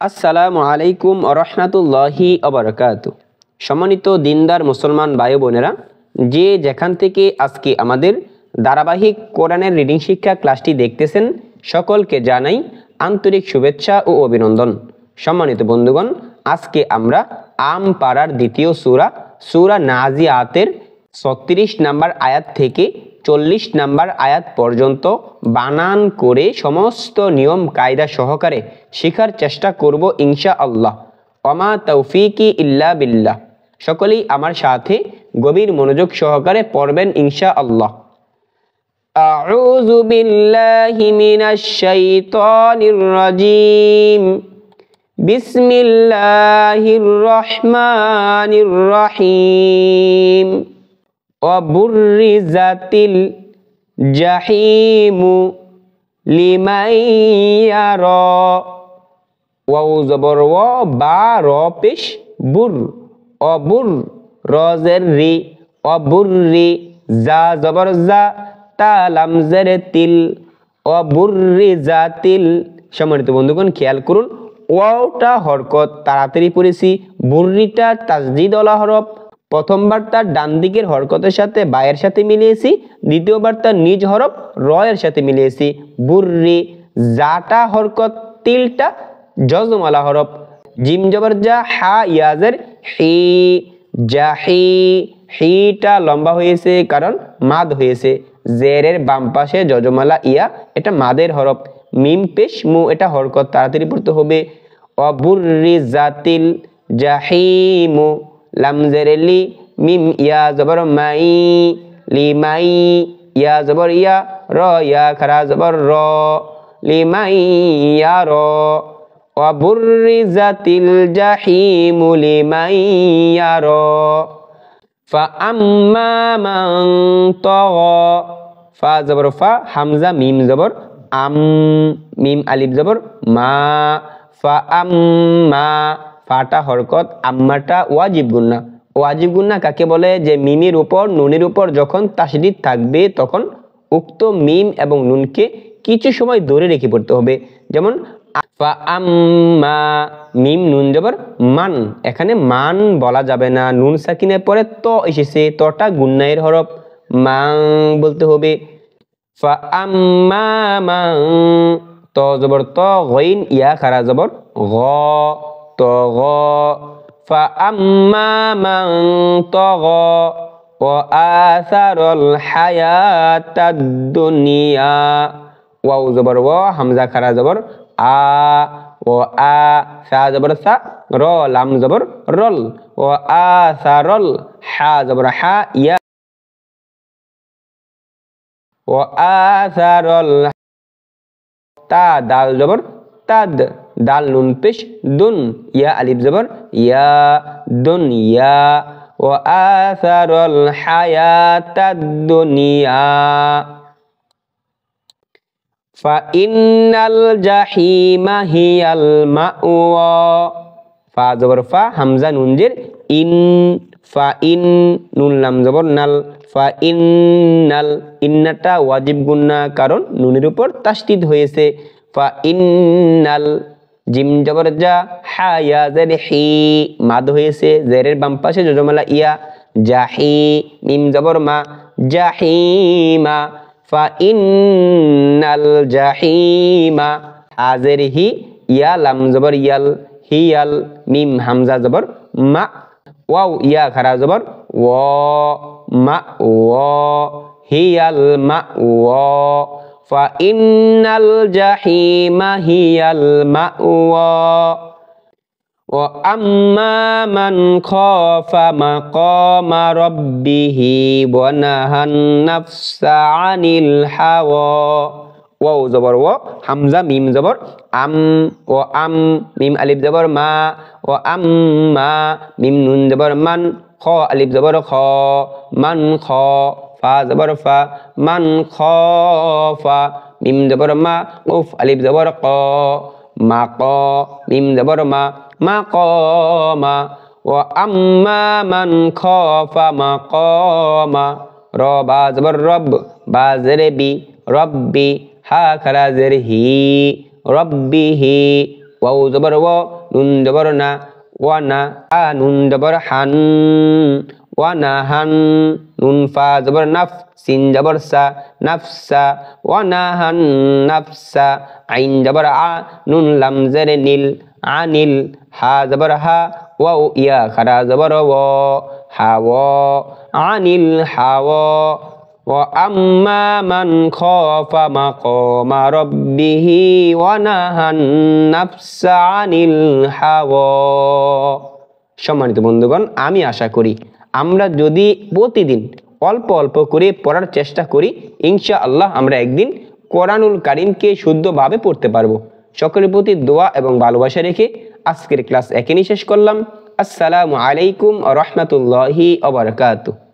আসসালামু আলাইকুম রহমতুল্লাহি অবরকাতু। সম্মানিত দিনদার মুসলমান ভাই বোনেরা, যে যেখান থেকে আজকে আমাদের ধারাবাহিক কোরআনের রিডিং শিক্ষা ক্লাসটি দেখতেছেন, সকলকে জানাই আন্তরিক শুভেচ্ছা ও অভিনন্দন। সম্মানিত বন্ধুগণ, আজকে আমরা আম পাড়ার দ্বিতীয় সূরা নাজিয়াতের 36 নাম্বার আয়াত থেকে 40 নাম্বার আয়াত পর্যন্ত বানান করে সমস্ত নিয়ম কায়দা সহকারে শেখার চেষ্টা করব ইনশাআল্লাহ। ওমা তৌফিকি ইল্লা বিল্লাহ। সকলেই আমার সাথে গভীর মনোযোগ সহকারে পড়বেন ইনশাআল্লাহ। আউযু বিল্লাহি মিনাশ শাইতানির রাজীম। বিসমিল্লাহির রহমানির রহিম। ওয়াবুররিজাতিল জাহিমু লিমান ইয়ারা। ওয়াও জবর ওয়া, বা র পেশ বুর, অবুর রজের রি, অবুররি, জা জবর জা, তা লাম জের তিল, অবুররিজাতিল। সম্মানিত বন্ধুগণ, খেয়াল করুন, ওয়াওটা হরকত তাড়াতাড়ি পড়েছি, বুররিটা তাসদিদ ওয়ালা হরফ। প্রথমবার তার ডান দিকের হরকতের সাথে বায়ের সাথে মিলিয়েছি, দ্বিতীয়বার তার নিজ হরফ রয়ের সাথে মিলিয়েছি। বুররি, জাটা হরকত, তিলটা জজমওয়ালা হরফ। জিম জবর জা, হা ইয়াজের হি, জাহি। হিটা লম্বা হয়েছে কারণ মাদ হয়েছে। জেরের বাম পাশে জজমওয়ালা ইয়া, এটা মাদের হরফ। মিম পেশ মু, এটা হরকত তাড়াতাড়ি পড়তে হবে। অবুররিজাতিল জাহিমু, লাম জের লি, মিম ইয়া জবর মাই, লিমাই, ইয়া জবর ইয়া, র ইয়া খারা জবর র, লিমাই ইয়া র। ওয়াবুররিজাতিল জাহিমু লিমান ইয়ারা। ফাআম্মা মান তাগা। ফা জবর ফা, হামজা মিম জবর আম, মিম আলিফ জবর মা। ফাআম্মা, ফাটা হরকত, আম্মাটা ওয়াজিব গুন্না। ওয়াজিব গুন্না কাকে বলে? যে মিমের উপর নুনের উপর যখন তাসদীদ থাকবে তখন উক্ত মিম এবং নুনকে কিছু সময় ধরে রেখে পড়তে হবে। যেমন ফাআম্মা, মিম নুন জবর মান, এখানে মান বলা যাবে না, নুন সাকিনের পরে ত এসেছে, তটা গুন্নায়ের হরফ, মান বলতে হবে। ফাআম্মা মান, ত জবর ত, গইন ইয়া খারা জবর গ, ত গ। ফাআম্মা মান তাগা ওয়া আসারাল হায়াতাদ দুনিয়া। ওয়াও জবর ওয়া, হামজা খারা জবর আ, ও আ, সা জবর সা, র লাম জবর রল, ও আসারল, হা জবর হা ইয়া, ও আসারল, তা দাল জবর তাদ, দাল নুন পেশ দুন, ইয়া আলিফ জবর ইয়া, দুনিয়া। ও আসারল হায়াতাদ দুনিয়া। ফাইন্নাল জাহিমা হিয়াল মাওয়া। ফা জবর ফা, হামজা নুন জের ইন, ফাইন, নুন লাম জবর নাল, ফাইন্নাল, ইন্নাটা ওয়াজিব গুন্না কারণ নুনের উপর তাসদীদ হয়েছে। ফাইন্নাল, জিম জবর জা, হা ইয়া জের হি, মাদ হয়েছে, জেরের বাম পাশে জজমালা ইয়া, জাহি, মিম জবর মা, জাহিমা। ফাইন্নাল জাহিমা, হাজের হি, ইয়া লাম জবর ইয়াল, হিয়াল, মিম হামজা জবর মা, ওয়াও ইয়া খারা জবর ওয়া, মা ওয়া, হিয়াল মা ওয়া। ফাইন্নাল জাহিমা হিয়াল মা ওয়া। ওয়া আম্মা মান খাফা মাকামা রাব্বিহি ওয়া নাহান নাফসা আনিল হাওয়া। ওয়াও জবর ওয়া, হামজা মিম জবর আম, ও আম, মিম আলিফ জবর মা, ও আম্মা, মিম নুন জবর মান, খ আলিফ জবর খ, মান খ, ফা জবর ফা, মান খাফা, মিম জবর মা, উফ আলিফ জবর ক, মা ক, মিম জবর মা, মাকামা। ওয়া আম্মা মান খাফা মাকামা। র বা জবর রব, বা জেরে বি, রব্বি, হা খারা জের হি, রব্বিহি, ওয়াও জবর ওয়া, নুন জবর না, ওয়া না, আ নুন জবর হান, ওয়া না হান, নুন ফা জবর নাফ, সিন জবর সা, নাফসা, ওয়া না হান নাফসা, আইন জবর আ, নুন লাম জের নীল, আনিল, হা জবর হা, ওয়াও ইয়া খারা জবর ওয়া, হাওয়া, আনিল হাওয়া। وَأَمَّا مَنْ خَافَ مَقَامَ رَبِّهِ وَنَهَى النَّفْسَ عَنِ الْهَوَى। সম্মানিত বন্ধুগণ, আমি আশা করি আমরা যদি প্রতিদিন অল্প অল্প করে পড়ার চেষ্টা করি, ইনশাআল্লাহ আমরা একদিন কোরআনুল কারীমকে শুদ্ধভাবে পড়তে পারবো। সকলের প্রতি দোয়া এবং ভালোবাসা রেখে আজকের ক্লাস এখানেই শেষ করলাম। আসসালামু আলাইকুম ওয়া রাহমাতুল্লাহি ওয়া বারাকাতুহু।